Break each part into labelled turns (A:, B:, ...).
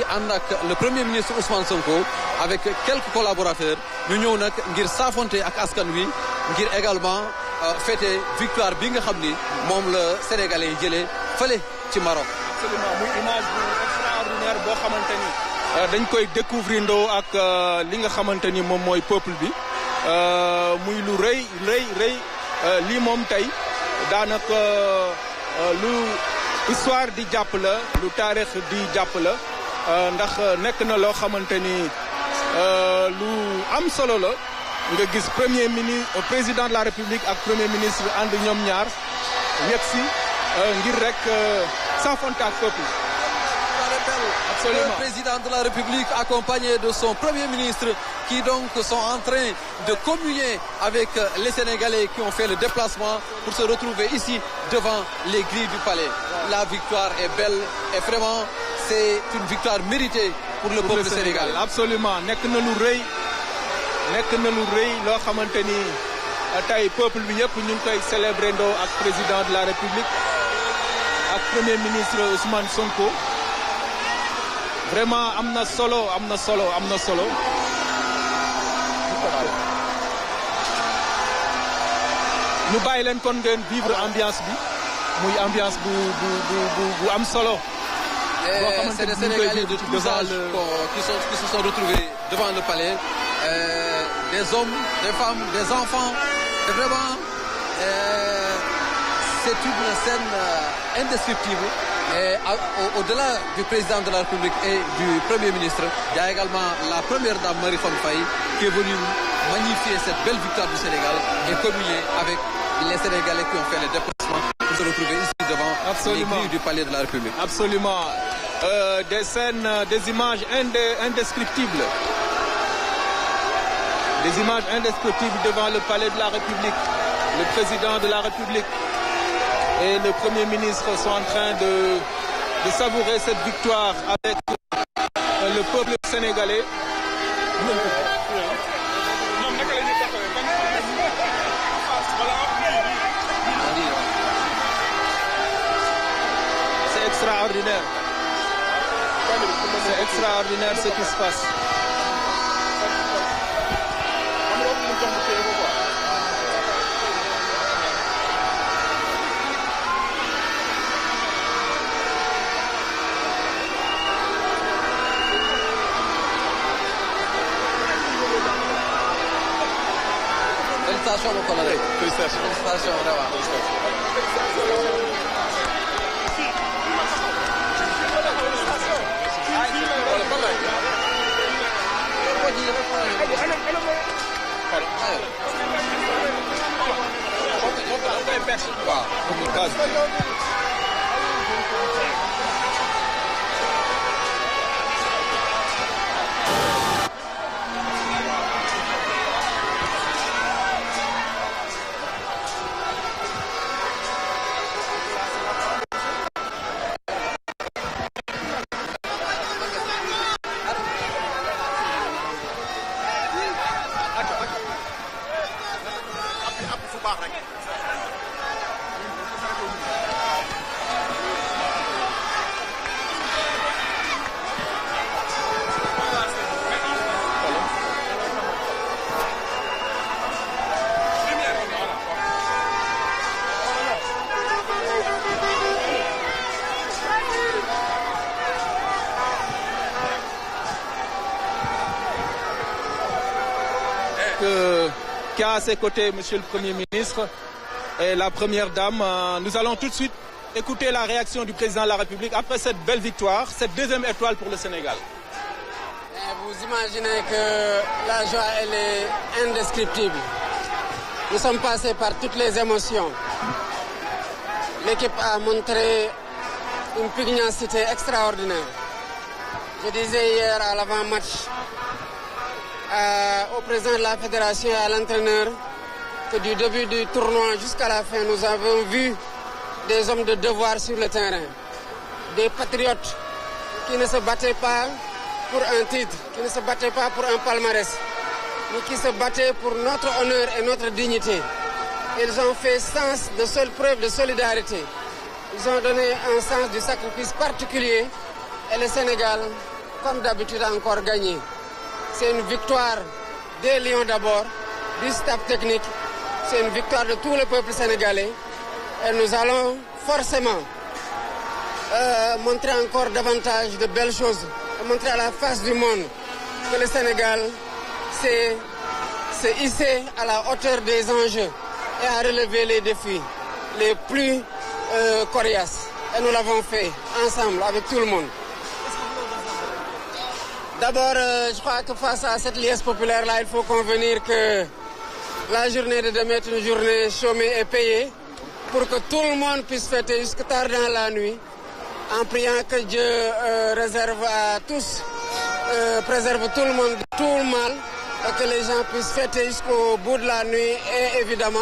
A: aussi ànd ak le premier ministre Ousmane Sonko avec quelques collaborateurs ñu ñëw nag ngir saafonte ak askan wi ngir également fêter victoire bi nga xam ni moom la Sénégalais yi jëlee fële ci Maroc.
B: Absolument muy image bu extraordinaire boo xamante ni dañ koy découvrir ndoo ak li nga xamante ni moom mooy peuple bi muy lu rëy lii moom tey daanaka lu histoire di jàpp la lu taarix di jàpp la ndax nekk na loo xamante ni lu am solo la nga gis président de la République ak premier ministre ànd ñoom ñaar yegg si ngir rek s'affronter ak peuple.
A: Absolument. Le président de la République accompagné de son premier ministre qui donc sont en train de communier avec les Sénégalais qui ont fait le déplacement pour se retrouver ici devant les grilles du palais. La victoire est belle et vraiment c'est une victoire méritée pour le peuple sénégalais.
B: Absolument nekk na lu rëy loo xamante ni tey peuple bi yëpp ñu ngi koy célébrer ndoo ak président de la République ak premier ministre Ousmane Sonko. Vraiment am na solo. ñu bàyyi leen kon ngeen vivre ambiance bi muy ambiance bu am solo.
A: C'est des Sénégalais de tous âges qui se sont retrouvés devant le palais. Des hommes, des femmes, des enfants. Et vraiment, c'est une scène indescriptible. Et au-delà du président de la République et du Premier ministre, il y a également la première dame Marie-Khone Faye qui est venue magnifier cette belle victoire du Sénégal et communier avec les Sénégalais qui ont fait les déplacements pour se retrouver ici devant les grilles du palais de la République.
B: Absolument. Des scènes, des images indescriptibles. Des images indescriptibles devant le palais de la République. Le président de la République et le Premier ministre sont en train de savourer cette victoire avec le peuple sénégalais. C'est extraordinaire. C'est extraordinaire ce qui se passe.
A: Félicitations mon collègue. Félicitations vraiment.
B: Qui a à ses côtés Monsieur le Premier ministre et la Première Dame. Nous allons tout de suite écouter la réaction du Président de la République après cette belle victoire, cette deuxième étoile pour le Sénégal.
C: Vous imaginez que la joie, elle est indescriptible. Nous sommes passés par toutes les émotions. L'équipe a montré une pugnacité extraordinaire. Je disais hier à l'avant-match au président de la fédération et à l'entraîneur que du début du tournoi jusqu'à la fin, nous avons vu des hommes de devoir sur le terrain, des patriotes qui ne se battaient pas pour un titre, qui ne se battaient pas pour un palmarès, mais qui se battaient pour notre honneur et notre dignité. Ils ont fait preuve de solidarité. Ils ont donné un sens du sacrifice particulier et le Sénégal comme d'habitude, encore gagné. C'est une victoire des Lions d'abord, du staff technique. C'est une victoire de tout le peuple sénégalais. Et nous allons forcément montrer encore davantage de belles choses. Montrer à la face du monde que le Sénégal s'est hissé à la hauteur des enjeux et a relevé les défis les plus coriaces. Et nous l'avons fait ensemble avec tout le monde. D'abord, je crois que face à cette liesse populaire-là, il faut convenir que la journée de demain est une journée chômée et payée pour que tout le monde puisse fêter jusque tard dans la nuit en priant que Dieu réserve à tous, préserve tout le monde de tout le mal et que les gens puissent fêter jusqu'au bout de la nuit et évidemment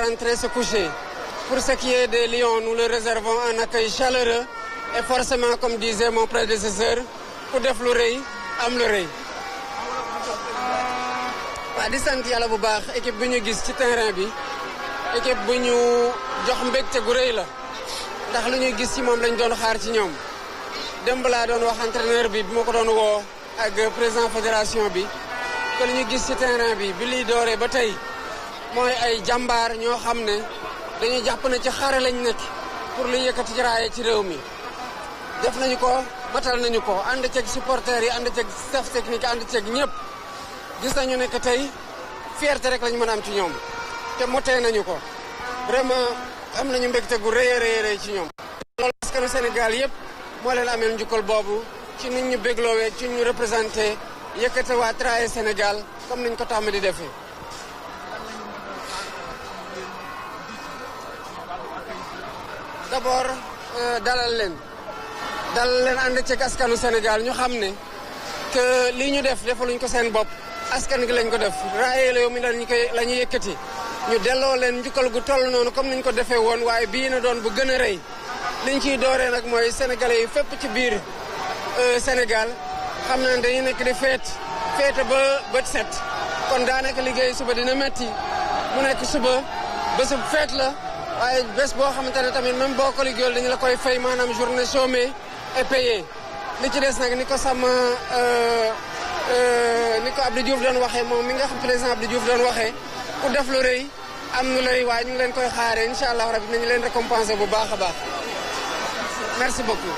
C: rentrer se coucher. Pour ce qui est des Lions, nous leur réservons un accueil chaleureux et forcément, comme disait mon prédécesseur, ku def lu rëy am lu rëy. waaw di sant yàlla bu baax équipe bi ñu gis ci terrain bi équipe bu ñu jox mbégte gu rëy la ndax lu ñuy gis ci moom lañ doon xaar ci ñoom démb laa doon wax entraîneur bi ma ko doon woo ak président fédération bi que lu ñu gis ci terrain bi lii dooree ba tey mooy ay jàmbaar ñoo xam ne dañuy jàpp ne ci xare lañ nekk pour lu yëkkati ci raaye ci réew mi def nañu ko matal nañu ko ànd ceeg supporters yi ànd ceeg staff technique ànd ceeg ñëpp gis nañu ne que tey fierté rek lañu mën a am ci ñoom te motee nañu ko vraiment am nañu mbégte gu rëy a rëy ci ñoom. loolu askanu Sénégal yëpp moo leen ameel njukkal boobu ci nit ñu bégloowee ci ñu représenté yëkkate waa Traye Sénégal comme niñ ko tàmm di defee. d'abord dalal leen ànd ceeg askanu Sénégal ñu xam ne que lii ñu def defaluñ ko seen bopp askan gi lañ ko def raaye la yow mi la ñu yëkkati ñu delloo leen njukkal gu toll noonu comme niñ ko defee woon waaye bii na doon bu gën a rëy liñ ciy dooree nag mooy sénégalais yi fépp ci biir Sénégal xam naa dañuy nekk di feete ba bët set kon daanaka liggéey suba dina metti mu nekk suba bésub feet la waaye bés boo xamante ne tamit même boo ko liggéeyul dañu la koy fay maanaam journée chômée et payée li ci des nag ni ko sama ni ko Abdou Diouf doon waxee moom mi nga xam président Abdou Diouf doon waxee ku def lu rëy am nu lay waaye ñu ngi leen koy xaaree incha allah rabi nañu leen récompenser bu baax a baax merci beaucoup.